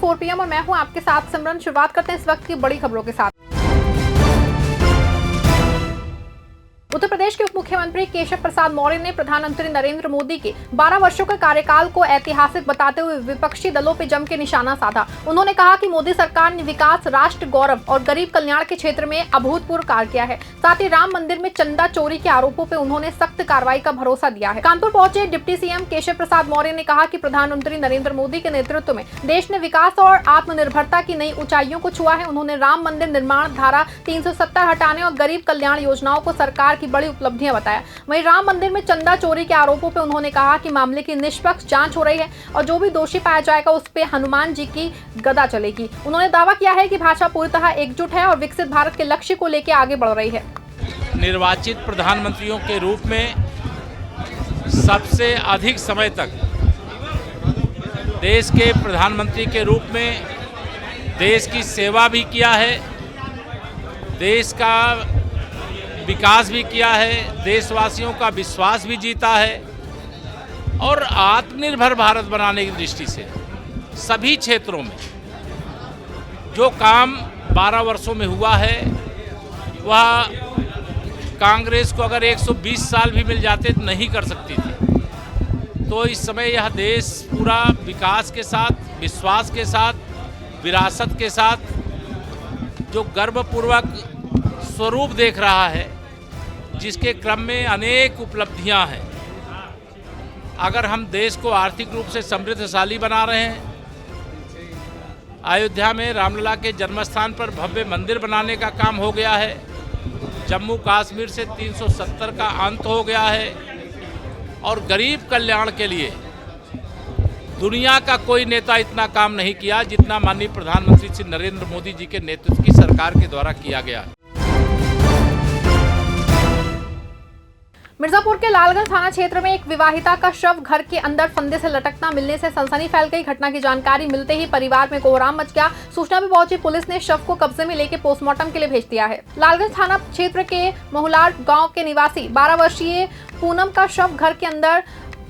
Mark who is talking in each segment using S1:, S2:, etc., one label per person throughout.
S1: 4 PM और मैं हूं आपके साथ सिमरन। शुरुआत करते हैं इस वक्त की बड़ी खबरों के साथ। उत्तर प्रदेश के उप मुख्यमंत्री केशव प्रसाद मौर्य ने प्रधानमंत्री नरेंद्र मोदी के 12 वर्षों के कार्यकाल को ऐतिहासिक बताते हुए विपक्षी दलों पर जम के निशाना साधा। उन्होंने कहा कि मोदी सरकार ने विकास, राष्ट्र गौरव और गरीब कल्याण के क्षेत्र में अभूतपूर्व कार्य किया है। साथ ही राम मंदिर में चंदा चोरी के आरोपों पर उन्होंने सख्त कार्रवाई का भरोसा दिया है। कानपुर पहुंचे डिप्टी सीएम केशव प्रसाद मौर्य ने कहा कि प्रधानमंत्री नरेंद्र मोदी के नेतृत्व में देश ने विकास और आत्मनिर्भरता की नई ऊंचाइयों को छुआ है। उन्होंने राम मंदिर निर्माण, धारा 370 हटाने और गरीब कल्याण योजनाओं को सरकार की बड़ी उपलब्धियां बताया। वहीं राम मंदिर में चंदा चोरी के आरोपों पे उन्होंने कहा कि मामले की निष्पक्ष जांच हो रही है और जो भी दोषी पाया जाएगा उस पे हनुमान जी की गदा चलेगी। उन्होंने दावा किया है कि भाजपा पूरी तरह एकजुट है और विकसित भारत के लक्ष्य को लेकर आगे बढ़ रही है।
S2: निर्वाचित प्रधानमंत्रियों के रूप में सबसे अधिक समय तक देश के प्रधानमंत्री के रूप में देश की सेवा भी किया है, देश का विकास भी किया है, देशवासियों का विश्वास भी जीता है और आत्मनिर्भर भारत बनाने की दृष्टि से सभी क्षेत्रों में जो काम 12 वर्षों में हुआ है वह कांग्रेस को अगर 120 साल भी मिल जाते तो नहीं कर सकती थी। तो इस समय यह देश पूरा विकास के साथ, विश्वास के साथ, विरासत के साथ जो गर्वपूर्वक स्वरूप देख रहा है, जिसके क्रम में अनेक उपलब्धियां हैं। अगर हम देश को आर्थिक रूप से समृद्धशाली बना रहे हैं, अयोध्या में रामलला के जन्मस्थान पर भव्य मंदिर बनाने का काम हो गया है, जम्मू कश्मीर से 370 का अंत हो गया है और गरीब कल्याण के लिए दुनिया का कोई नेता इतना काम नहीं किया जितना माननीय प्रधानमंत्री श्री नरेंद्र मोदी जी के नेतृत्व की सरकार के द्वारा किया गया।
S1: मिर्जापुर के लालगंज थाना क्षेत्र में एक विवाहिता का शव घर के अंदर फंदे से लटकता मिलने से सनसनी फैल गई। घटना की जानकारी मिलते ही परिवार में कोहराम मच गया। सूचना पर पहुंची पुलिस ने शव को कब्जे में लेकर पोस्टमार्टम के लिए भेज दिया है। लालगंज थाना क्षेत्र के महुलार गांव के निवासी 12 वर्षीय पूनम का शव घर के अंदर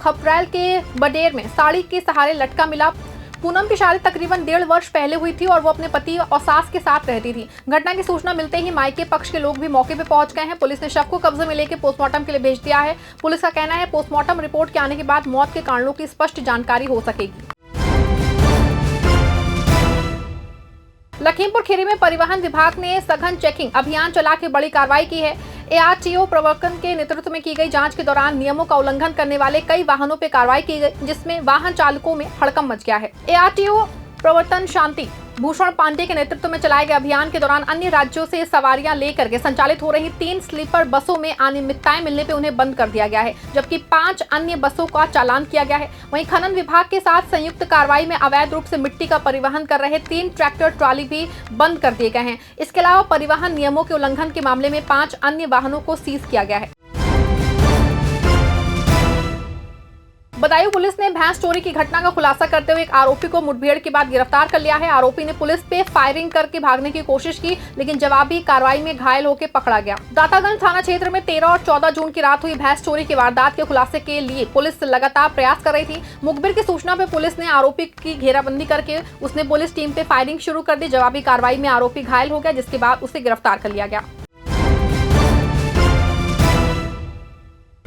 S1: खपरैल के बडेर में साड़ी के सहारे लटका मिला। पूनम की शादी तकरीबन 1.5 वर्ष पहले हुई थी और वो अपने पति और सास के साथ रहती थी। घटना की सूचना मिलते ही मायके पक्ष के लोग भी मौके पे पहुंच गए हैं। पुलिस ने शव को कब्जे में लेकर पोस्टमार्टम के लिए भेज दिया है। पुलिस का कहना है पोस्टमार्टम रिपोर्ट के आने के बाद मौत के कारणों की स्पष्ट जानकारी हो सकेगी। लखीमपुर खीरी में परिवहन विभाग ने सघन चेकिंग अभियान चला के बड़ी कार्रवाई की है। ARTO प्रवर्तन के नेतृत्व में की गई जांच के दौरान नियमों का उल्लंघन करने वाले कई वाहनों पर कार्रवाई की गई, जिसमें वाहन चालकों में हड़कंप मच गया है। ARTO प्रवर्तन शांति भूषण पांडे के नेतृत्व में चलाए गए अभियान के दौरान अन्य राज्यों से सवारियां लेकर के संचालित हो रही 3 स्लीपर बसों में अनियमितताएं मिलने पे उन्हें बंद कर दिया गया है, जबकि 5 अन्य बसों का चालान किया गया है। वहीं खनन विभाग के साथ संयुक्त कार्रवाई में अवैध रूप से मिट्टी का परिवहन कर रहे 3 ट्रैक्टर ट्रॉली भी बंद कर दिए गए हैं। इसके अलावा परिवहन नियमों के उल्लंघन के मामले में 5 अन्य वाहनों को सीज किया गया है। बदायूं पुलिस ने भैंस चोरी की घटना का खुलासा करते हुए एक आरोपी को मुठभेड़ के बाद गिरफ्तार कर लिया है। आरोपी ने पुलिस पे फायरिंग करके भागने की कोशिश की, लेकिन जवाबी कार्रवाई में घायल होकर पकड़ा गया। दातागंज थाना क्षेत्र में 13 और 14 जून की रात हुई भैंस चोरी की वारदात के खुलासे के लिए पुलिस लगातार प्रयास कर रही थी। मुखबिर की सूचना पर पुलिस ने आरोपी की घेराबंदी करके उसने पुलिस टीम पे फायरिंग शुरू कर दी। जवाबी कार्रवाई में आरोपी घायल हो गया, जिसके बाद उसे गिरफ्तार कर लिया गया।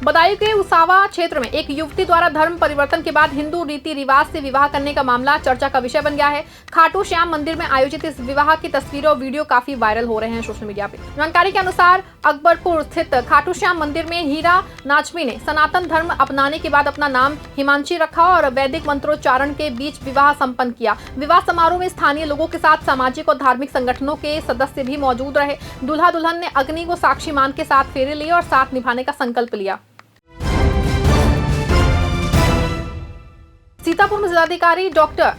S1: बदायूं के उसावा क्षेत्र में एक युवती द्वारा धर्म परिवर्तन के बाद हिंदू रीति रिवाज से विवाह करने का मामला चर्चा का विषय बन गया है। खाटू श्याम मंदिर में आयोजित इस विवाह की तस्वीरें और वीडियो काफी वायरल हो रहे हैं सोशल मीडिया पे। जानकारी के अनुसार अकबरपुर स्थित खाटू श्याम मंदिर में हीरा नाचमी ने सनातन धर्म अपनाने के बाद अपना नाम हिमांशी रखा और वैदिक मंत्रोच्चारण के बीच विवाह संपन्न किया। विवाह समारोह में स्थानीय लोगों के साथ सामाजिक और धार्मिक संगठनों के सदस्य भी मौजूद रहे। दूल्हा दुल्हन ने अग्नि को साक्षी मान के साथ फेरे लिए और साथ निभाने का संकल्प लिया। सीतापुर में जिलाधिकारी डॉक्टर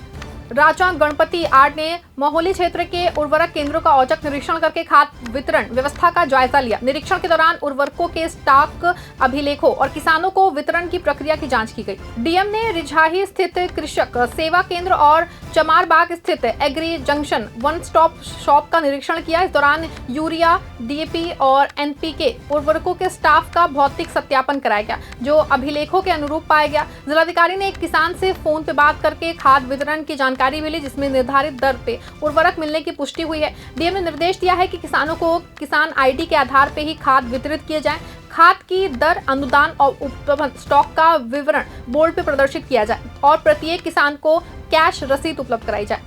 S1: राजा गणपति आर ने मोहली क्षेत्र के उर्वरक केंद्रों का औचक निरीक्षण करके खाद वितरण व्यवस्था का जायजा लिया। निरीक्षण के दौरान उर्वरकों के स्टॉक अभिलेखों और किसानों को वितरण की प्रक्रिया की जांच की गई। डीएम ने रिझाही स्थित कृषक सेवा केंद्र और चमारबाग स्थित agri junction one stop shop का निरीक्षण किया। इस दौरान यूरिया, डीएपी और एनपीके उर्वरकों के स्टाफ का भौतिक सत्यापन कराया गया, जो अभिलेखों के अनुरूप पाया गया। जिलाधिकारी ने एक किसान से फोन पर बात करके खाद वितरण की जानकारी जानकारी मिली, जिसमें निर्धारित दर पे उर्वरक मिलने की पुष्टि हुई है। डीएम ने निर्देश दिया है कि किसानों को किसान आईडी के आधार पर ही खाद वितरित किए जाए। खाद की दर, अनुदान और उपलब्ध स्टॉक का विवरण बोर्ड पर प्रदर्शित किया जाए और प्रत्येक किसान को कैश रसीद उपलब्ध कराई जाए।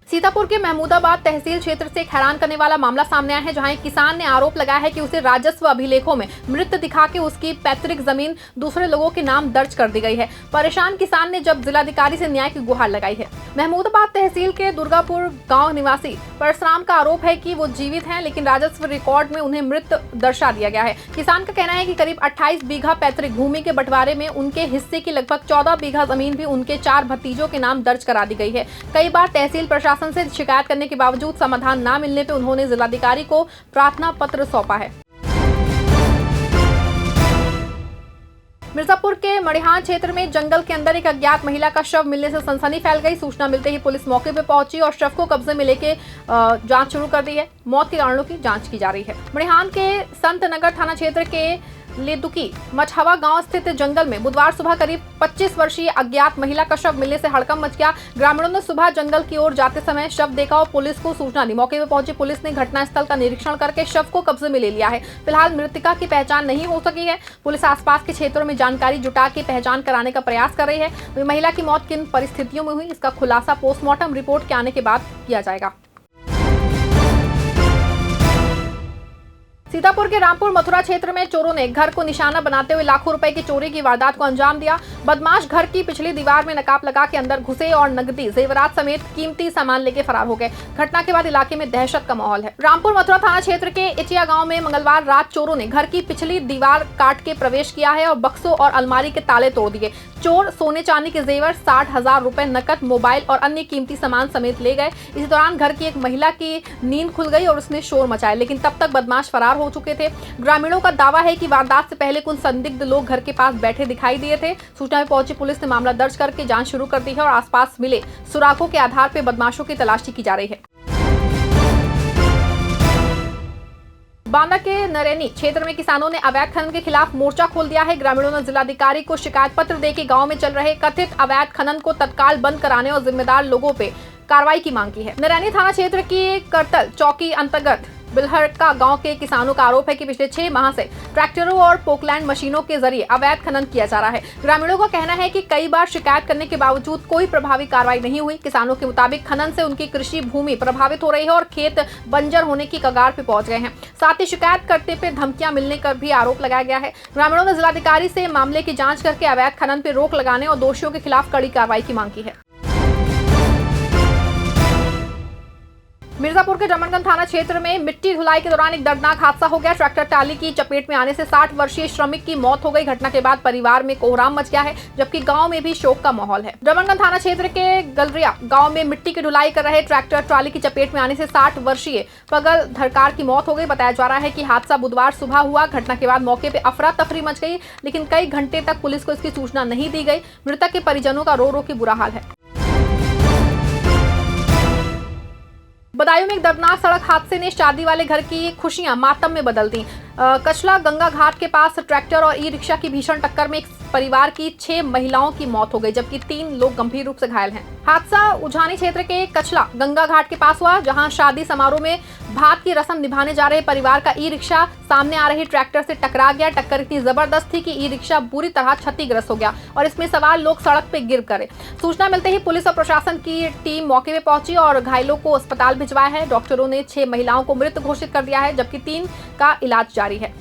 S1: सीतापुर के महमूदाबाद तहसील क्षेत्र से एक हैरान करने वाला मामला सामने आया है, जहां एक किसान ने आरोप लगाया है कि उसे राजस्व अभिलेखों में मृत दिखा के उसकी पैतृक जमीन दूसरे लोगों के नाम दर्ज कर दी गई है। परेशान किसान ने जब जिलाधिकारी से न्याय की गुहार लगाई है। महमूदाबाद तहसील के दुर्गापुर गांव निवासी परशुराम का आरोप है कि वो जीवित हैं, लेकिन राजस्व रिकॉर्ड में उन्हें मृत दर्शा दिया गया है। किसान का कहना है कि करीब 28 बीघा पैतृक भूमि के बंटवारे में उनके हिस्से की लगभग 14 बीघा जमीन भी उनके 4 भतीजों के नाम दर्ज करा दी गई है। कई बार तहसील प्रशासन से शिकायत करने के बावजूद समाधान न मिलने पर उन्होंने जिलाधिकारी को प्रार्थना पत्र सौंपा है। मिर्जापुर के मड़िहान क्षेत्र में जंगल के अंदर एक अज्ञात महिला का शव मिलने से सनसनी फैल गई। सूचना मिलते ही पुलिस मौके पर पहुंची और शव को कब्जे में लेके जांच शुरू कर दी है। मौत के कारणों की जांच की जा रही है। मड़िहान के संत नगर थाना क्षेत्र के लेदुकी मछहवा गांव स्थित जंगल में बुधवार सुबह करीब 25 वर्षीय अज्ञात महिला का शव मिलने से हड़कंप मच गया। ग्रामीणों ने सुबह जंगल की ओर जाते समय शव देखा और पुलिस को सूचना दी। मौके पर पहुंची पुलिस ने घटनास्थल का निरीक्षण करके शव को कब्जे में ले लिया है। फिलहाल मृतका की पहचान नहीं हो सकी है। पुलिस आसपास के क्षेत्रों में जानकारी जुटा के पहचान कराने का प्रयास कर रही है। महिला की मौत किन परिस्थितियों में हुई, इसका खुलासा पोस्टमार्टम रिपोर्ट के आने के बाद किया जाएगा। सीतापुर के रामपुर मथुरा क्षेत्र में चोरों ने घर को निशाना बनाते हुए लाखों रुपए की चोरी की वारदात को अंजाम दिया। बदमाश घर की पिछली दीवार में नकाब लगा के अंदर घुसे और नकदी, जेवरात समेत कीमती सामान लेके फरार हो गए। घटना के बाद इलाके में दहशत का माहौल है। रामपुर मथुरा थाना क्षेत्र के इचिया गांव में मंगलवार रात चोरों ने घर की पिछली दीवार काट के प्रवेश किया है और बक्सों और अलमारी के ताले तोड़ दिए। चोर सोने चांदी के जेवर, 60,000 रुपए नकद, मोबाइल और अन्य कीमती सामान समेत ले गए। इसी दौरान घर की एक महिला की नींद खुल गई और उसने शोर मचाया, लेकिन तब तक बदमाश फरार हो चुके थे। ग्रामीणों का दावा है कि वारदात से पहले कुछ संदिग्ध लोग घर के पास बैठे दिखाई दिए थे। सूचना में पहुंची पुलिस ने मामला दर्ज करके जांच शुरू कर दी है और आसपास मिले सुरागों के आधार पर बदमाशों की तलाशी की जा रही है। बांदा के नरैनी क्षेत्र में किसानों ने अवैध खनन के खिलाफ मोर्चा खोल दिया है। ग्रामीणों ने जिलाधिकारी को शिकायत पत्र देकर गांव में चल रहे कथित अवैध खनन को तत्काल बंद कराने और जिम्मेदार लोगों पे कार्रवाई की मांग की है। नरैनी थाना क्षेत्र की करतल चौकी अंतर्गत बिलहड़का गांव के किसानों का आरोप है कि पिछले 6 माह से ट्रैक्टरों और पोकलैंड मशीनों के जरिए अवैध खनन किया जा रहा है। ग्रामीणों का कहना है कि कई बार शिकायत करने के बावजूद कोई प्रभावी कार्रवाई नहीं हुई। किसानों के मुताबिक खनन से उनकी कृषि भूमि प्रभावित हो रही है और खेत बंजर होने की कगार पे पहुंच गए हैं। साथ ही शिकायत करते पे धमकियां मिलने का भी आरोप लगाया गया है। ग्रामीणों ने जिलाधिकारी से मामले की जाँच करके अवैध खनन पर रोक लगाने और दोषियों के खिलाफ कड़ी कार्रवाई की मांग की है। मिर्जापुर के जमनगंज थाना क्षेत्र में मिट्टी धुलाई के दौरान एक दर्दनाक हादसा हो गया। ट्रैक्टर टाली की चपेट में आने से 60 वर्षीय श्रमिक की मौत हो गई। घटना के बाद परिवार में कोहराम मच गया है, जबकि गांव में भी शोक का माहौल है। जमनगंज थाना क्षेत्र के गलरिया गांव में मिट्टी की ढुलाई कर रहे ट्रैक्टर ट्राली की चपेट में आने से 60 वर्षीय पगल धरकार की मौत हो गई। बताया जा रहा है कि हादसा बुधवार सुबह हुआ। घटना के बाद मौके पर अफरा तफरी मच गई, लेकिन कई घंटे तक पुलिस को इसकी सूचना नहीं दी गई। मृतक के परिजनों का रो रो के बुरा हाल है। बदायूं में एक दर्दनाक सड़क हादसे ने शादी वाले घर की खुशियां मातम में बदल दी। कचला गंगा घाट के पास ट्रैक्टर और ई रिक्शा की भीषण टक्कर में एक परिवार की 6 महिलाओं की मौत हो गई, जबकि 3 लोग गंभीर रूप से घायल हैं। हादसा उझानी क्षेत्र के कचला गंगा घाट के पास हुआ, जहां शादी समारोह में भात की रस्म निभाने जा रहे परिवार का ई रिक्शा सामने आ रहे ट्रैक्टर से टकरा गया। टक्कर इतनी जबरदस्त थी कि ई रिक्शा बुरी तरह क्षतिग्रस्त हो गया और इसमें सवार लोग सड़क पर गिर गए। सूचना मिलते ही पुलिस और प्रशासन की टीम मौके पर पहुंची और घायलों को अस्पताल भिजवाया है। डॉक्टरों ने 6 महिलाओं को मृत घोषित कर दिया है, जबकि 3 का इलाज जारी है।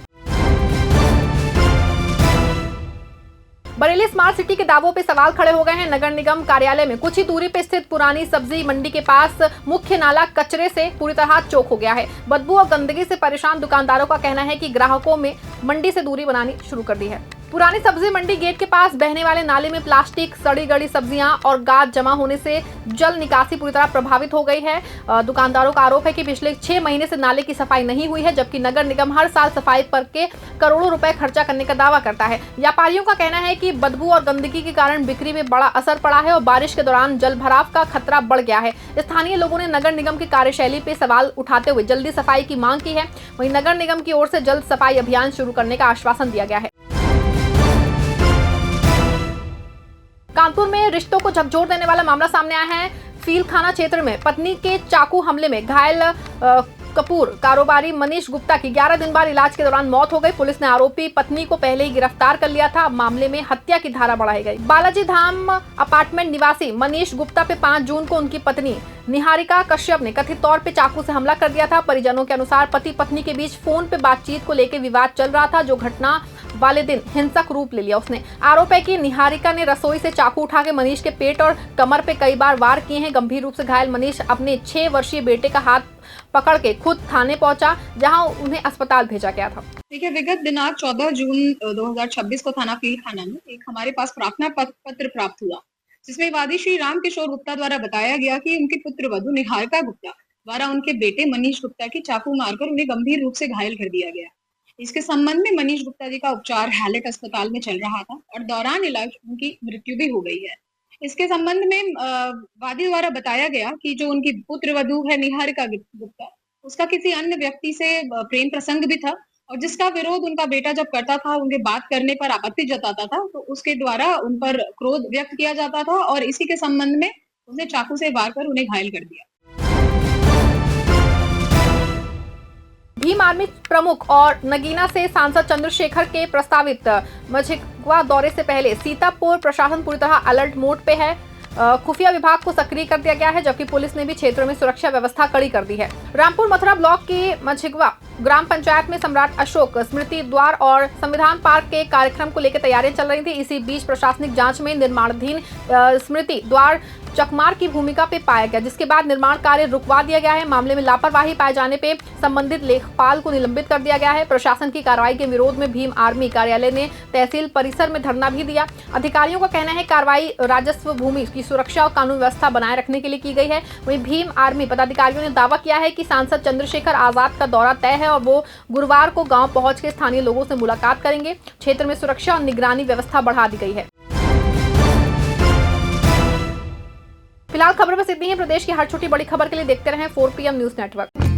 S1: बरेली स्मार्ट सिटी के दावों पे सवाल खड़े हो गए हैं। नगर निगम कार्यालय में कुछ ही दूरी पे स्थित पुरानी सब्जी मंडी के पास मुख्य नाला कचरे से पूरी तरह चोक हो गया है। बदबू और गंदगी से परेशान दुकानदारों का कहना है कि ग्राहकों में मंडी से दूरी बनानी शुरू कर दी है। पुरानी सब्जी मंडी गेट के पास बहने वाले नाले में प्लास्टिक, सड़ी गड़ी सब्जियां और गाद जमा होने से जल निकासी पूरी तरह प्रभावित हो गई है। दुकानदारों का आरोप है कि पिछले 6 महीने से नाले की सफाई नहीं हुई है, जबकि नगर निगम हर साल सफाई पर के करोड़ों रुपए खर्चा करने का दावा करता है। व्यापारियों का कहना है कि बदबू और गंदगी के कारण बिक्री में बड़ा असर पड़ा है और बारिश के दौरान जल भराव का खतरा बढ़ गया है। स्थानीय लोगों ने नगर निगम की कार्यशैली पे सवाल उठाते हुए जल्दी सफाई की मांग की है। वहीं नगर निगम की ओर से जल्द सफाई अभियान शुरू करने का आश्वासन दिया गया है। कानपुर में रिश्तों को झकझोर देने वाला मामला सामने आया है। फील थाना क्षेत्र में पत्नी के चाकू हमले में घायल कपूर कारोबारी मनीष गुप्ता की 11 दिन बाद इलाज के दौरान मौत हो गई। पुलिस ने आरोपी पत्नी को पहले ही गिरफ्तार कर लिया था। अब मामले में हत्या की धारा बढ़ाई गई। बालाजी धाम अपार्टमेंट निवासी मनीष गुप्ता पे 5 जून को उनकी पत्नी निहारिका कश्यप ने कथित तौर पे चाकू से हमला कर दिया था। परिजनों के अनुसार पति पत्नी के बीच फोन पे बातचीत को लेकर विवाद चल रहा था, जो घटना वाले दिन हिंसक रूप ले लिया। उसने आरोप है कि निहारिका ने रसोई से चाकू उठा के मनीष के पेट और कमर पे कई बार वार किए हैं। गंभीर रूप से घायल मनीष अपने 6 वर्षीय बेटे का हाथ पकड़ के खुद थाने पहुंचा, जहां उन्हें अस्पताल भेजा गया था।
S3: देखिए, विगत दिनांक 14 जून 2026 को थाना फील थाना में एक हमारे पास प्रार्थना पत्र प्राप्त हुआ, जिसमें वादी श्री राम किशोर गुप्ता द्वारा बताया गया कि उनकी पुत्र वधू निहारिका गुप्ता द्वारा उनके बेटे मनीष गुप्ता की चाकू मारकर उन्हें गंभीर रूप से घायल कर दिया गया। इसके संबंध में मनीष गुप्ता जी का उपचार हैलेट अस्पताल में चल रहा था और दौरान इलाज उनकी मृत्यु भी हो गई है। इसके संबंध में वादी द्वारा बताया गया कि जो उनकी पुत्र वधू है निहारिका गुप्ता, उसका किसी अन्य व्यक्ति से प्रेम प्रसंग भी था और जिसका विरोध उनका बेटा जब करता था, उनके बात करने पर आपत्ति जताता था, तो उसके द्वारा उन पर क्रोध व्यक्त किया जाता था और इसी के संबंध में उसने चाकू से वार कर उन्हें घायल कर दिया।
S1: भीम आर्मी प्रमुख और नगीना से सांसद चंद्रशेखर के प्रस्तावित मझिगवा दौरे से पहले सीतापुर प्रशासन पूरी तरह अलर्ट मोड पे है। खुफिया विभाग को सक्रिय कर दिया गया है, जबकि पुलिस ने भी क्षेत्र में सुरक्षा व्यवस्था कड़ी कर दी है। रामपुर मथुरा ब्लॉक की मझिगवा ग्राम पंचायत में सम्राट अशोक स्मृति द्वार और संविधान पार्क के कार्यक्रम को लेकर तैयारियां चल रही थी। इसी बीच प्रशासनिक जांच में निर्माणाधीन स्मृति द्वार चकमार की भूमिका पे पाया गया, जिसके बाद निर्माण कार्य रुकवा दिया गया है। मामले में लापरवाही पाए जाने पे संबंधित लेखपाल को निलंबित कर दिया गया है। प्रशासन की कार्रवाई के विरोध में भीम आर्मी कार्यालय ने तहसील परिसर में धरना भी दिया। अधिकारियों का कहना है कार्रवाई राजस्व भूमि की सुरक्षा और कानून व्यवस्था बनाए रखने के लिए की गई है। वहीं भीम आर्मी पदाधिकारियों ने दावा किया है कि सांसद चंद्रशेखर आजाद का दौरा तय है और वो गुरुवार को गाँव पहुंच के स्थानीय लोगों से मुलाकात करेंगे। क्षेत्र में सुरक्षा और निगरानी व्यवस्था बढ़ा दी गई है। फिलहाल खबर बस इतनी है। प्रदेश की हर छोटी बड़ी खबर के लिए देखते रहें 4 PM न्यूज नेटवर्क।